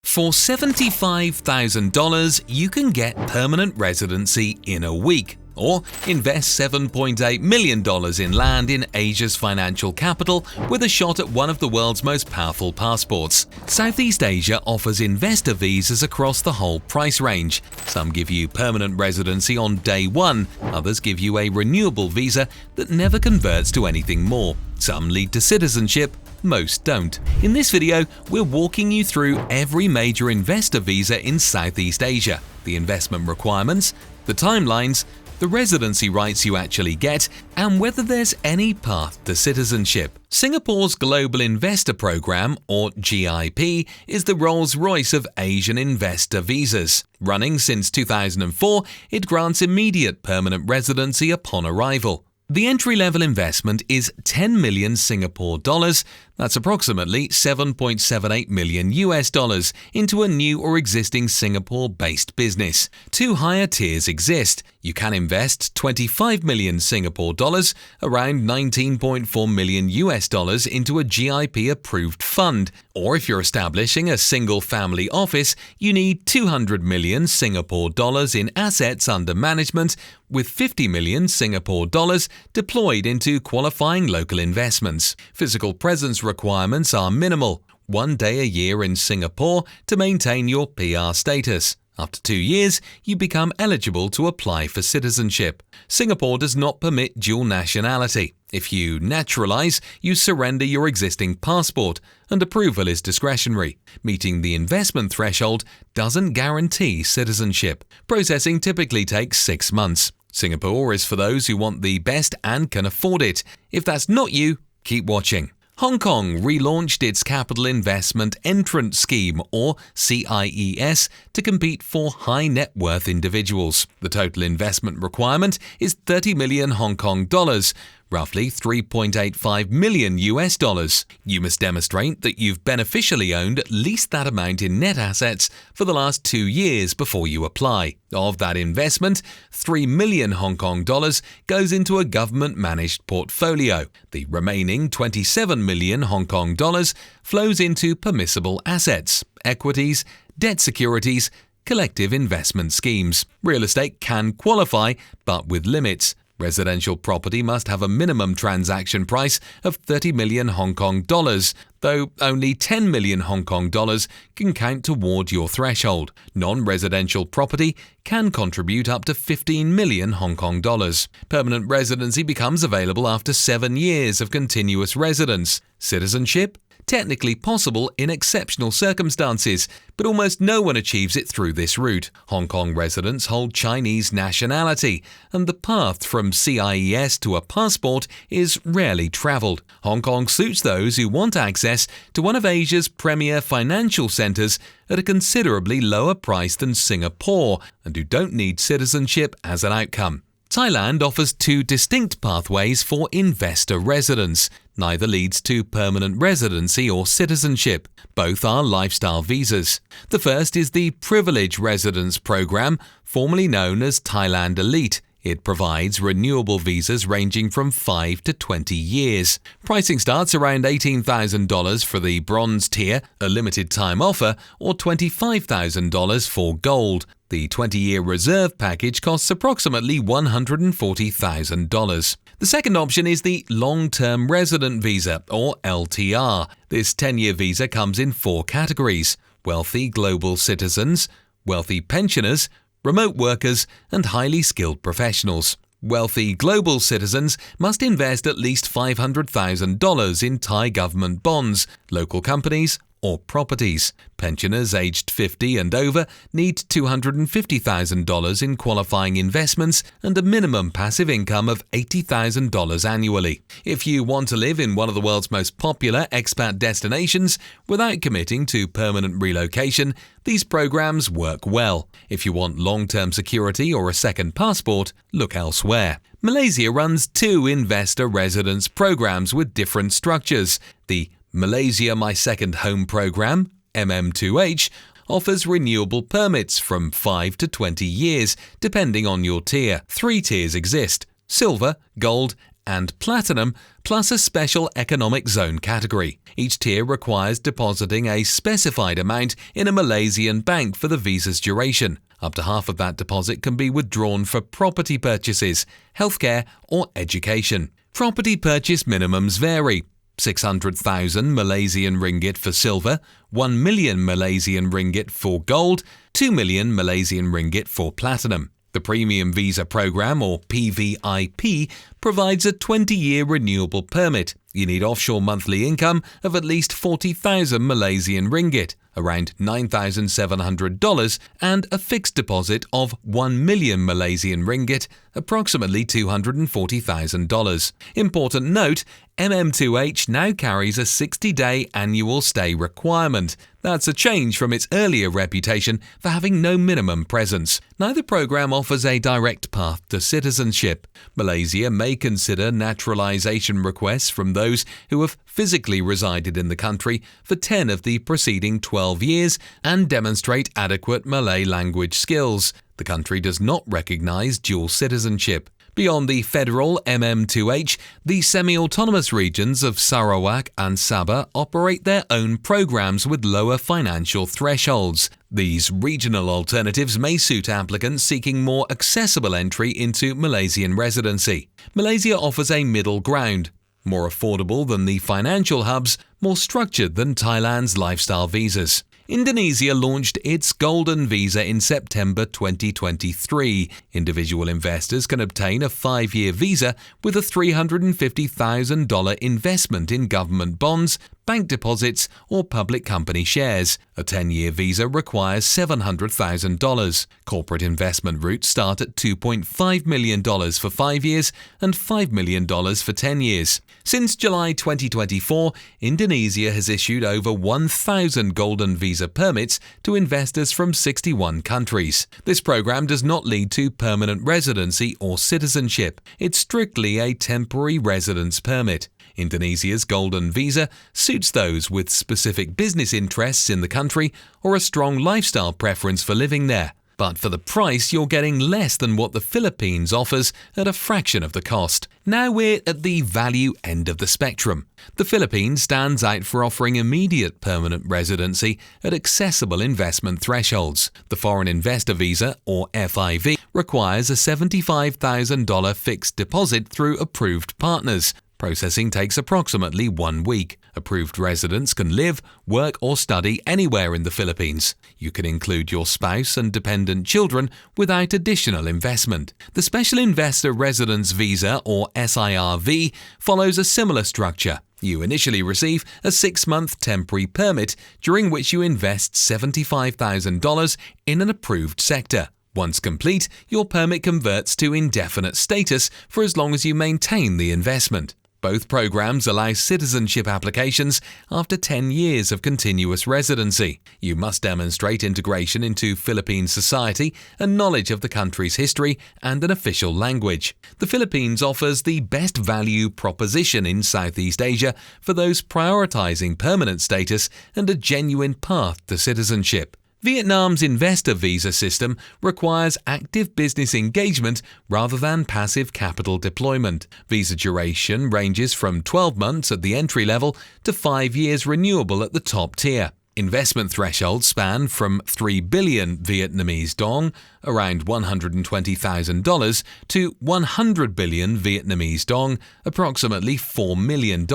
For $75,000, you can get permanent residency in a week, or invest $7.8 million in land in Asia's financial capital with a shot at one of the world's most powerful passports. Southeast Asia offers investor visas across the whole price range. Some give you permanent residency on day one, others give you a renewable visa that never converts to anything more. Some lead to citizenship, most don't. In this video, we're walking you through every major investor visa in Southeast Asia, the investment requirements, the timelines, the residency rights you actually get, and whether there's any path to citizenship. Singapore's Global Investor Program, or GIP, is the Rolls-Royce of Asian investor visas. Running since 2004, it grants immediate permanent residency upon arrival. The entry-level investment is 10 million Singapore dollars, that's approximately 7.78 million US dollars, into a new or existing Singapore-based business. Two higher tiers exist. You can invest 25 million Singapore dollars, around 19.4 million US dollars, into a GIP-approved fund. Or if you're establishing a single-family office, you need 200 million Singapore dollars in assets under management, with 50 million Singapore dollars deployed into qualifying local investments. Physical presence requirements are minimal, 1 day a year in Singapore to maintain your PR status. After 2 years, you become eligible to apply for citizenship. Singapore does not permit dual nationality. If you naturalize, you surrender your existing passport, and approval is discretionary. Meeting the investment threshold doesn't guarantee citizenship. Processing typically takes 6 months. Singapore is for those who want the best and can afford it. If that's not you, keep watching. Hong Kong relaunched its Capital Investment Entrance Scheme, or CIES, to compete for high net worth individuals. The total investment requirement is 30 million Hong Kong dollars, roughly 3.85 million US dollars. You must demonstrate that you've beneficially owned at least that amount in net assets for the last 2 years before you apply. Of that investment, 3 million Hong Kong dollars goes into a government-managed portfolio. The remaining 27 million Hong Kong dollars flows into permissible assets, equities, debt securities, collective investment schemes. Real estate can qualify, but with limits. Residential property must have a minimum transaction price of 30 million Hong Kong dollars, though only 10 million Hong Kong dollars can count toward your threshold. Non-residential property can contribute up to 15 million Hong Kong dollars. Permanent residency becomes available after 7 years of continuous residence. Citizenship? Technically possible in exceptional circumstances, but almost no one achieves it through this route. Hong Kong residents hold Chinese nationality, and the path from CIES to a passport is rarely travelled. Hong Kong suits those who want access to one of Asia's premier financial centres at a considerably lower price than Singapore, and who don't need citizenship as an outcome. Thailand offers 2 distinct pathways for investor residence. Neither leads to permanent residency or citizenship. Both are lifestyle visas. The first is the Privilege Residence Program, formerly known as Thailand Elite. It provides renewable visas ranging from 5 to 20 years. Pricing starts around $18,000 for the bronze tier, a limited time offer, or $25,000 for gold. The 20-year reserve package costs approximately $140,000. The second option is the Long-Term Resident Visa, or LTR. This 10-year visa comes in 4 categories: wealthy global citizens, wealthy pensioners, remote workers, and highly skilled professionals. Wealthy global citizens must invest at least $500,000 in Thai government bonds, local companies, or properties. Pensioners aged 50 and over need $250,000 in qualifying investments and a minimum passive income of $80,000 annually. If you want to live in one of the world's most popular expat destinations without committing to permanent relocation, these programs work well. If you want long-term security or a second passport, look elsewhere. Malaysia runs 2 investor residence programs with different structures. The Malaysia My Second Home Program, MM2H, offers renewable permits from 5 to 20 years, depending on your tier. 3 tiers exist: silver, gold, and Platinum, plus a special economic zone category. Each tier requires depositing a specified amount in a Malaysian bank for the visa's duration. Up to half of that deposit can be withdrawn for property purchases, healthcare, or education. Property purchase minimums vary. 600,000 Malaysian ringgit for silver, 1 million Malaysian ringgit for gold, 2 million Malaysian ringgit for platinum. The Premium Visa Program, or PVIP, provides a 20-year renewable permit. You need offshore monthly income of at least 40,000 Malaysian ringgit, around $9,700, and a fixed deposit of 1 million Malaysian ringgit, approximately $240,000. Important note, MM2H now carries a 60-day annual stay requirement. That's a change from its earlier reputation for having no minimum presence. Neither program offers a direct path to citizenship. Malaysia may consider naturalization requests from those who have physically resided in the country for 10 of the preceding 12 years and demonstrate adequate Malay language skills. The country does not recognize dual citizenship. Beyond the federal MM2H, the semi-autonomous regions of Sarawak and Sabah operate their own programs with lower financial thresholds. These regional alternatives may suit applicants seeking more accessible entry into Malaysian residency. Malaysia offers a middle ground, more affordable than the financial hubs, more structured than Thailand's lifestyle visas. Indonesia launched its Golden Visa in September 2023. Individual investors can obtain a 5-year visa with a $350,000 investment in government bonds, bank deposits, or public company shares. A 10-year visa requires $700,000. Corporate investment routes start at $2.5 million for 5 years and $5 million for 10 years. Since July 2024, Indonesia has issued over 1,000 Golden Visa permits to investors from 61 countries. This program does not lead to permanent residency or citizenship. It's strictly a temporary residence permit. Indonesia's Golden Visa suits those with specific business interests in the country or a strong lifestyle preference for living there. But for the price, you're getting less than what the Philippines offers at a fraction of the cost. Now we're at the value end of the spectrum. The Philippines stands out for offering immediate permanent residency at accessible investment thresholds. The Foreign Investor Visa, or FIV, requires a $75,000 fixed deposit through approved partners. Processing takes approximately 1 week. Approved residents can live, work or study anywhere in the Philippines. You can include your spouse and dependent children without additional investment. The Special Investor Residence Visa, or SIRV, follows a similar structure. You initially receive a 6-month temporary permit during which you invest $75,000 in an approved sector. Once complete, your permit converts to indefinite status for as long as you maintain the investment. Both programs allow citizenship applications after 10 years of continuous residency. You must demonstrate integration into Philippine society and knowledge of the country's history and an official language. The Philippines offers the best value proposition in Southeast Asia for those prioritizing permanent status and a genuine path to citizenship. Vietnam's investor visa system requires active business engagement rather than passive capital deployment. Visa duration ranges from 12 months at the entry level to 5 years renewable at the top tier. Investment thresholds span from 3 billion Vietnamese dong, around $120,000, to 100 billion Vietnamese dong, approximately $4 million.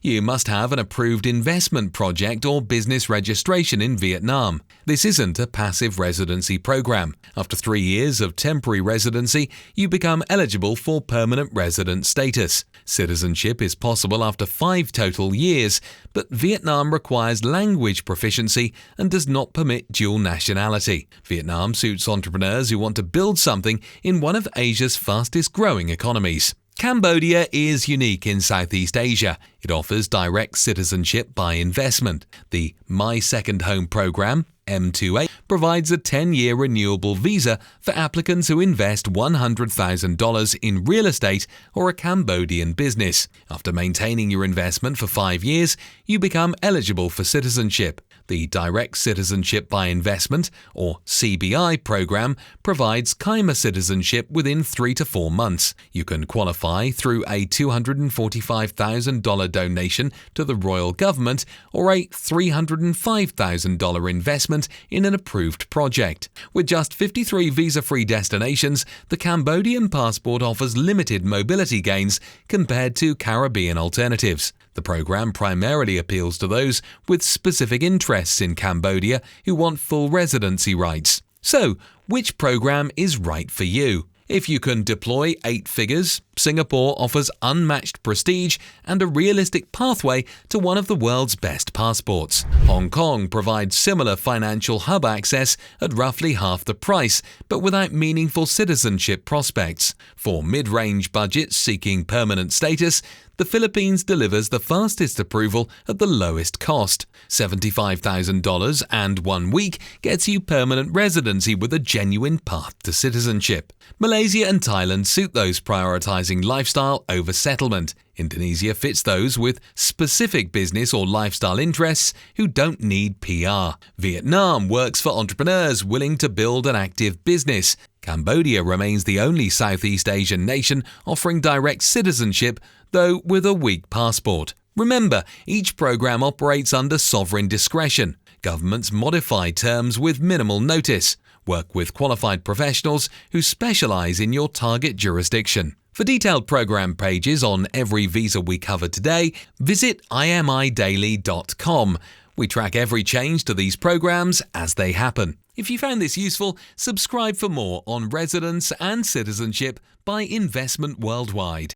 You must have an approved investment project or business registration in Vietnam. This isn't a passive residency program. After 3 years of temporary residency, you become eligible for permanent resident status. Citizenship is possible after 5 total years, but Vietnam requires language proficiency and does not permit dual nationality. Vietnam suits entrepreneurs who want to build something in one of Asia's fastest growing economies. Cambodia is unique in Southeast Asia. It offers direct citizenship by investment. The My Second Home program, M2A, provides a 10-year renewable visa for applicants who invest $100,000 in real estate or a Cambodian business. After maintaining your investment for 5 years, you become eligible for citizenship. The Direct Citizenship by Investment, or CBI program, provides Kaima citizenship within 3 to 4 months. You can qualify through a $245,000 donation to the royal government or a $305,000 investment in an approved project. With just 53 visa-free destinations, the Cambodian passport offers limited mobility gains compared to Caribbean alternatives. The program primarily appeals to those with specific interests in Cambodia who want full residency rights. So, which program is right for you? If you can deploy 8 figures, Singapore offers unmatched prestige and a realistic pathway to one of the world's best passports. Hong Kong provides similar financial hub access at roughly half the price, but without meaningful citizenship prospects. For mid-range budgets seeking permanent status, the Philippines delivers the fastest approval at the lowest cost. $75,000 and 1 week gets you permanent residency with a genuine path to citizenship. Malaysia and Thailand suit those prioritizing lifestyle over settlement. Indonesia fits those with specific business or lifestyle interests who don't need PR. Vietnam works for entrepreneurs willing to build an active business. Cambodia remains the only Southeast Asian nation offering direct citizenship, though with a weak passport. Remember, each program operates under sovereign discretion. Governments modify terms with minimal notice. Work with qualified professionals who specialize in your target jurisdiction. For detailed program pages on every visa we covered today, visit imidaily.com. We track every change to these programs as they happen. If you found this useful, subscribe for more on residence and citizenship by Investment Worldwide.